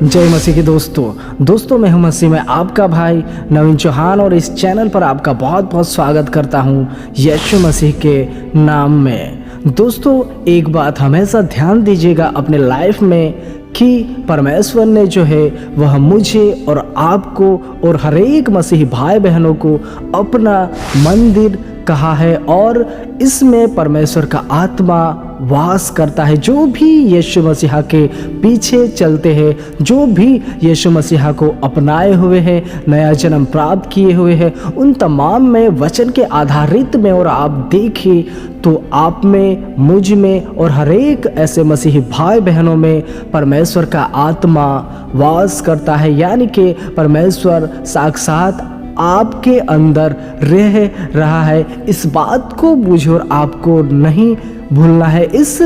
जय मसीह के दोस्तों मैं हूं मसीह में आपका भाई नवीन चौहान और इस चैनल पर आपका बहुत बहुत स्वागत करता हूं यीशु मसीह के नाम में। दोस्तों एक बात हमेशा ध्यान दीजिएगा अपने लाइफ में कि परमेश्वर ने जो है वह मुझे और आपको और हर एक मसीही भाई बहनों को अपना मंदिर कहा है और इसमें परमेश्वर का आत्मा वास करता है। जो भी यीशु मसीहा के पीछे चलते हैं, जो भी यीशु मसीहा को अपनाए हुए हैं, नया जन्म प्राप्त किए हुए हैं, उन तमाम में वचन के आधारित में और आप देखिए तो आप में, मुझ में और हर एक ऐसे मसीही भाई बहनों में परमेश्वर का आत्मा वास करता है। यानी कि परमेश्वर साक्षात आपके अंदर रह रहा है। इस बात को मुझे और आपको नहीं भूलना है। इस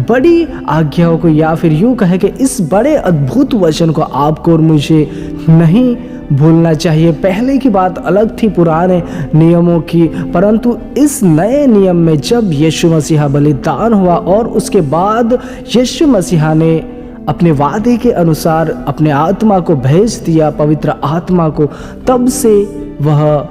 बड़ी आज्ञाओं को या फिर यूँ कहे कि इस बड़े अद्भुत वचन को आपको और मुझे नहीं भूलना चाहिए। पहले की बात अलग थी पुराने नियमों की, परंतु इस नए नियम में जब यीशु मसीहा बलिदान हुआ और उसके बाद यीशु मसीहा ने अपने वादे के अनुसार अपने आत्मा को भेज दिया, पवित्र आत्मा को, तब से वह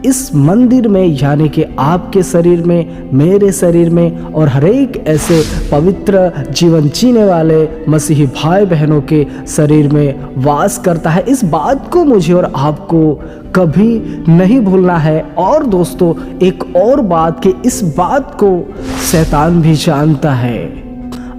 इस मंदिर में यानी कि आपके शरीर में, मेरे शरीर में और हर एक ऐसे पवित्र जीवन जीने वाले मसीही भाई बहनों के शरीर में वास करता है। इस बात को मुझे और आपको कभी नहीं भूलना है। और दोस्तों एक और बात कि इस बात को शैतान भी जानता है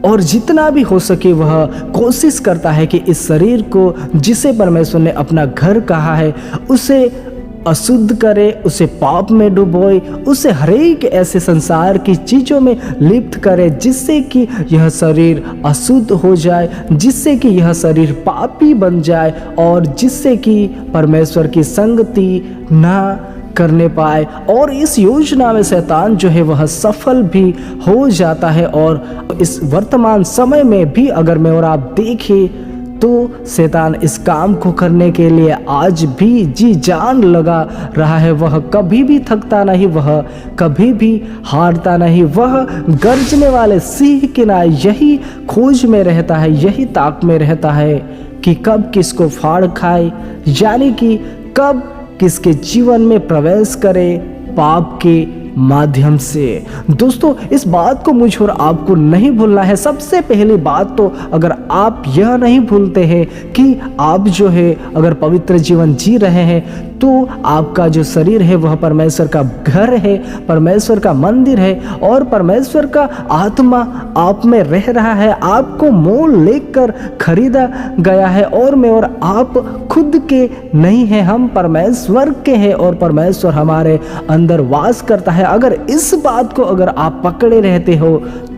और जितना भी हो सके वह कोशिश करता है कि इस शरीर को, जिसे परमेश्वर ने अपना घर कहा है, उसे अशुद्ध करे, उसे पाप में डुबोए, उसे हर एक ऐसे संसार की चीज़ों में लिप्त करे जिससे कि यह शरीर अशुद्ध हो जाए, जिससे कि यह शरीर पापी बन जाए और जिससे कि परमेश्वर की संगति ना करने पाए। और इस योजना में शैतान जो है वह सफल भी हो जाता है। और इस वर्तमान समय में भी अगर मैं और आप देखें तो शैतान इस काम को करने के लिए आज भी जी जान लगा रहा है। वह कभी भी थकता नहीं, वह कभी भी हारता नहीं। वह गर्जने वाले सिंह की ना यही खोज में रहता है, यही ताक में रहता है कि कब किसको फाड़ खाए, यानी कि कब किसके जीवन में प्रवेश करे पाप के माध्यम से। दोस्तों इस बात को मुझे और आपको नहीं भूलना है। सबसे पहली बात तो अगर आप यह नहीं भूलते हैं कि आप जो है अगर पवित्र जीवन जी रहे हैं तो आपका जो शरीर है वह परमेश्वर का घर है, परमेश्वर का मंदिर है और परमेश्वर का आत्मा आप में रह रहा है। आपको मोल लेकर खरीदा गया है और मैं और आप खुद के नहीं हैं, हम परमेश्वर के हैं और परमेश्वर हमारे अंदर वास करता है। अगर इस बात को अगर आप पकड़े रहते हो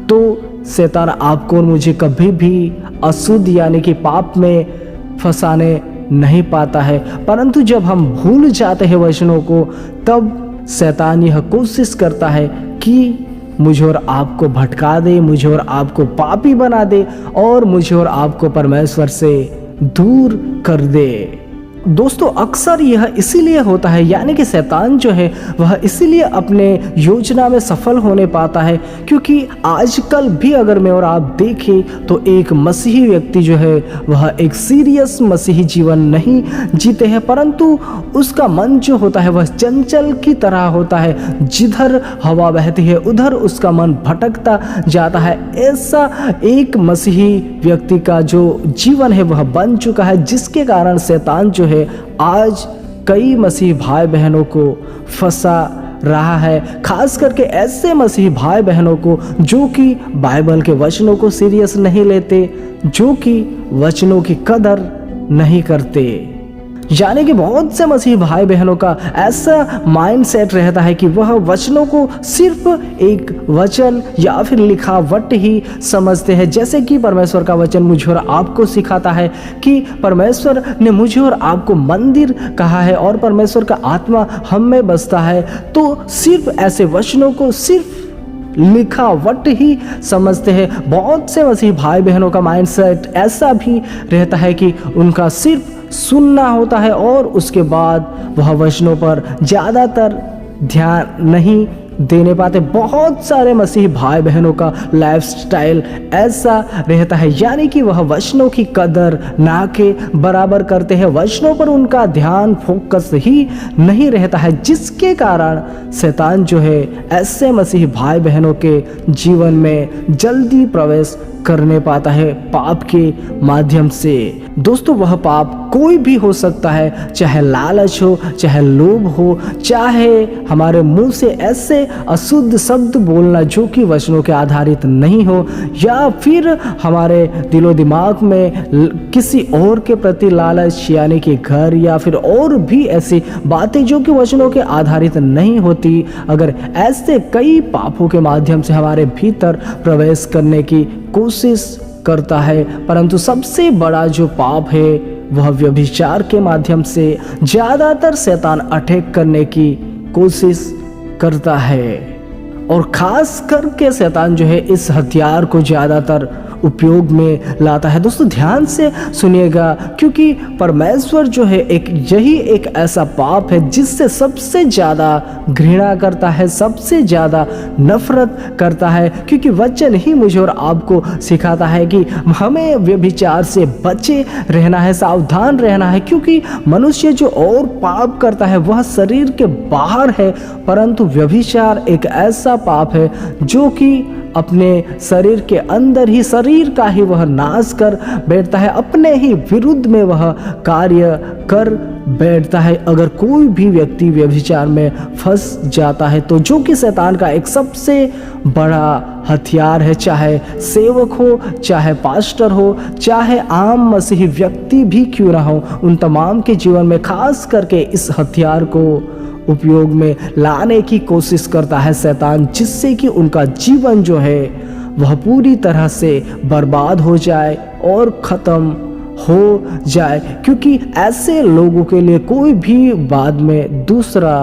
तो शैतान आपको और मुझे कभी भी अशुद्ध यानी कि पाप में फंसाने नहीं पाता है। परंतु जब हम भूल जाते हैं वचनों को तब शैतान यह कोशिश करता है कि मुझे और आपको भटका दे, मुझे और आपको पापी बना दे और मुझे और आपको परमेश्वर से दूर कर दे। दोस्तों अक्सर यह इसीलिए होता है, यानी कि शैतान जो है वह इसीलिए अपने योजना में सफल होने पाता है क्योंकि आजकल भी अगर मैं और आप देखें तो एक मसीही व्यक्ति जो है वह एक सीरियस मसीही जीवन नहीं जीते हैं, परंतु उसका मन जो होता है वह चंचल की तरह होता है। जिधर हवा बहती है उधर उसका मन भटकता जाता है। ऐसा एक मसीही व्यक्ति का जो जीवन है वह बन चुका है, जिसके कारण शैतान जो है आज कई मसीह भाई बहनों को फंसा रहा है, खास करके ऐसे मसीह भाई बहनों को जो कि बाइबल के वचनों को सीरियस नहीं लेते, जो कि वचनों की कदर नहीं करते। यानी कि बहुत से मसीह भाई बहनों का ऐसा माइंडसेट रहता है कि वह वचनों को सिर्फ एक वचन या फिर लिखावट ही समझते हैं। जैसे कि परमेश्वर का वचन मुझे और आपको सिखाता है कि परमेश्वर ने मुझे और आपको मंदिर कहा है और परमेश्वर का आत्मा हम में बसता है, तो सिर्फ ऐसे वचनों को सिर्फ लिखावट ही समझते हैं। बहुत से मसीह भाई बहनों का माइंडसेट ऐसा भी रहता है कि उनका सिर्फ सुनना होता है और उसके बाद वह वचनों पर ज़्यादातर ध्यान नहीं देने पाते। बहुत सारे मसीही भाई बहनों का लाइफस्टाइल ऐसा रहता है, यानी कि वह वचनों की कदर ना के बराबर करते हैं। वचनों पर उनका ध्यान फोकस ही नहीं रहता है, जिसके कारण शैतान जो है ऐसे मसीही भाई बहनों के जीवन में जल्दी प्रवेश करने पाता है पाप के माध्यम से। दोस्तों वह पाप कोई भी हो सकता है, चाहे लालच हो, चाहे लोभ हो, चाहे हमारे मुंह से ऐसे अशुद्ध शब्द बोलना जो कि वचनों के आधारित नहीं हो, या फिर हमारे दिलो दिमाग में किसी और के प्रति लालच, यानी कि घर या फिर और भी ऐसी बातें जो कि वचनों के आधारित नहीं होती। अगर ऐसे कई पापों के माध्यम से हमारे भीतर प्रवेश करने की कोशिश करता है, परंतु सबसे बड़ा जो पाप है वह व्यभिचार के माध्यम से ज़्यादातर शैतान अटैक करने की कोशिश करता है। और खास करके शैतान जो है इस हथियार को ज़्यादातर उपयोग में लाता है। दोस्तों ध्यान से सुनिएगा, क्योंकि परमेश्वर जो है यही एक ऐसा पाप है जिससे सबसे ज़्यादा घृणा करता है, सबसे ज़्यादा नफरत करता है। क्योंकि वचन ही मुझे और आपको सिखाता है कि हमें व्यभिचार से बचे रहना है, सावधान रहना है। क्योंकि मनुष्य जो और पाप करता है वह शरीर के बाहर है, परंतु व्यभिचार एक ऐसा पाप है जो कि अपने शरीर के अंदर ही, शरीर का ही वह नाश कर बैठता है, अपने ही विरुद्ध में वह कार्य कर बैठता है। अगर कोई भी व्यक्ति व्यभिचार में फंस जाता है तो जो कि शैतान का एक सबसे बड़ा हथियार है, चाहे सेवक हो, चाहे पास्टर हो, चाहे आम मसीही व्यक्ति भी क्यों ना हो, उन तमाम के जीवन में खास करके इस हथियार को उपयोग में लाने की कोशिश करता है शैतान, जिससे कि उनका जीवन जो है वह पूरी तरह से बर्बाद हो जाए और ख़त्म हो जाए। क्योंकि ऐसे लोगों के लिए कोई भी बाद में दूसरा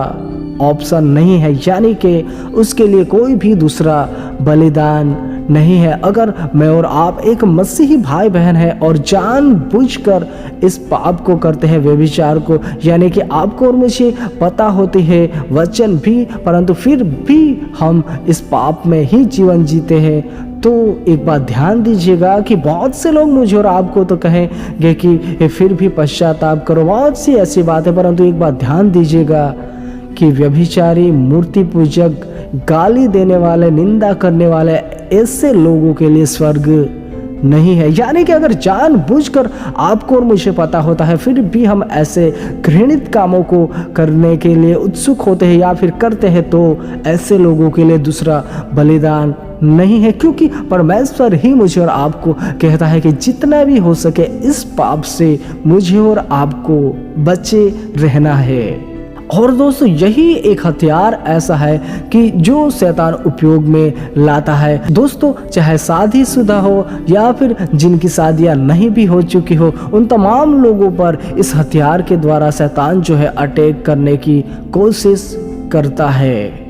ऑप्शन नहीं है, यानी कि उसके लिए कोई भी दूसरा बलिदान नहीं है। अगर मैं और आप एक मसीही भाई बहन है और जानबूझकर इस पाप को करते हैं, व्यभिचार को, यानी कि आपको और मुझे पता होती है वचन भी, परंतु फिर भी हम इस पाप में ही जीवन जीते हैं, तो एक बात ध्यान दीजिएगा कि बहुत से लोग मुझे और आपको तो कहेंगे कि फिर भी पश्चाताप करो, बहुत सी ऐसी बातें, परंतु एक बात ध्यान दीजिएगा कि व्यभिचारी, मूर्ति पूजक, गाली देने वाले, निंदा करने वाले ऐसे लोगों के लिए स्वर्ग नहीं है। यानी कि अगर जानबूझकर आपको और मुझे पता होता है फिर भी हम ऐसे घृणित कामों को करने के लिए उत्सुक होते हैं या फिर करते हैं, तो ऐसे लोगों के लिए दूसरा बलिदान नहीं है। क्योंकि परमेश्वर ही मुझे और आपको कहता है कि जितना भी हो सके इस पाप से मुझे और आपको बचे रहना है। और दोस्तों यही एक हथियार ऐसा है कि जो शैतान उपयोग में लाता है। दोस्तों चाहे शादीशुदा हो या फिर जिनकी शादियां नहीं भी हो चुकी हो, उन तमाम लोगों पर इस हथियार के द्वारा शैतान जो है अटैक करने की कोशिश करता है।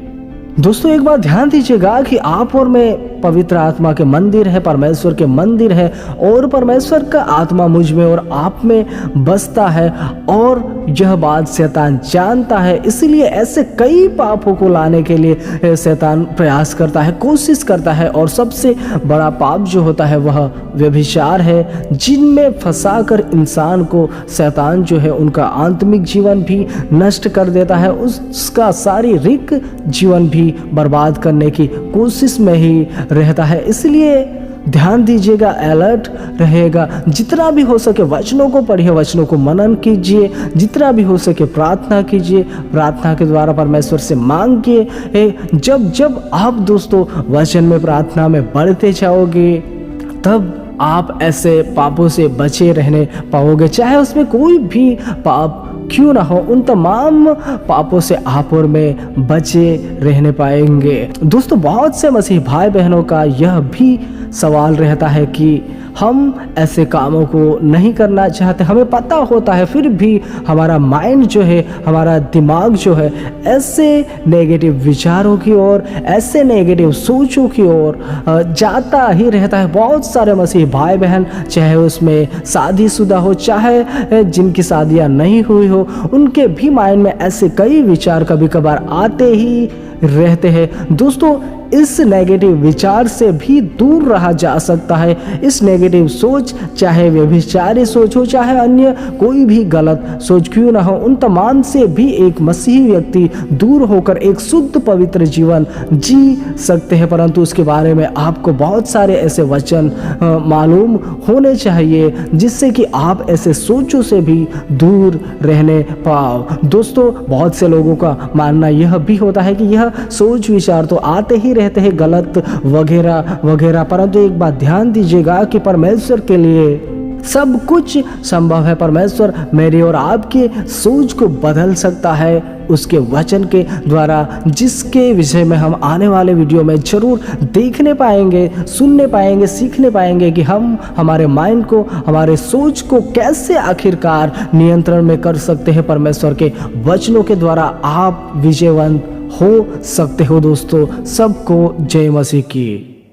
दोस्तों एक बात ध्यान दीजिएगा कि आप और मैं पवित्र आत्मा के मंदिर है, परमेश्वर के मंदिर है, और परमेश्वर का आत्मा मुझ में और आप में बसता है, और यह बात शैतान जानता है। इसलिए ऐसे कई पापों को लाने के लिए शैतान प्रयास करता है, कोशिश करता है। और सबसे बड़ा पाप जो होता है वह व्यभिचार है, जिनमें फंसाकर इंसान को शैतान जो है उनका आत्मिक जीवन भी नष्ट कर देता है, उसका शारीरिक जीवन भी बर्बाद करने की कोशिश में ही रहता है। इसलिए ध्यान दीजिएगा, अलर्ट रहेगा, जितना भी हो सके वचनों को पढ़िए, वचनों को मनन कीजिए, जितना भी हो सके प्रार्थना कीजिए, प्रार्थना के द्वारा परमेश्वर से मांगिए। जब आप दोस्तों वचन में, प्रार्थना में बढ़ते जाओगे, तब आप ऐसे पापों से बचे रहने पाओगे, चाहे उसमें कोई भी पाप क्यों ना हो, उन तमाम पापों से आप और मैं बचे रहने पाएंगे। दोस्तों बहुत से मसीह भाई बहनों का यह भी सवाल रहता है कि हम ऐसे कामों को नहीं करना चाहते, हमें पता होता है, फिर भी हमारा माइंड जो है, हमारा दिमाग जो है ऐसे नेगेटिव विचारों की ओर, ऐसे नेगेटिव सोचों की ओर जाता ही रहता है। बहुत सारे मसीह भाई बहन, चाहे उसमें शादीशुदा हो, चाहे जिनकी शादियां नहीं हुई हो, उनके भी माइंड में ऐसे कई विचार कभी कभार आते ही रहते हैं। दोस्तों, इस नेगेटिव विचार से भी दूर रहा जा सकता है। इस नेगेटिव सोच, चाहे व्यभिचारी सोच हो, चाहे अन्य कोई भी गलत सोच क्यों ना हो, उन तमाम से भी एक मसीही व्यक्ति दूर होकर एक शुद्ध पवित्र जीवन जी सकते हैं। परंतु उसके बारे में आपको बहुत सारे ऐसे वचन मालूम होने चाहिए जिससे कि आप ऐसे सोचों से भी दूर रहने पाओ। दोस्तों, बहुत से लोगों का मानना यह भी होता है कि यह सोच विचार तो आते ही रहते हैं, गलत वगैरह वगैरह, परंतु एक बात ध्यान दीजिएगा कि परमेश्वर के लिए सब कुछ संभव है। परमेश्वर मेरी और आपकी सोच को बदल सकता है उसके वचन के द्वारा, जिसके विषय में हम आने वाले वीडियो में जरूर देखने पाएंगे, सुनने पाएंगे, सीखने पाएंगे कि हम हमारे माइंड को, हमारे सोच को कैसे आखिरकार नियंत्रण में कर सकते हैं। परमेश्वर के वचनों के द्वारा आप विजयवंत हो सकते हो। दोस्तों, सबको जय मसीह की।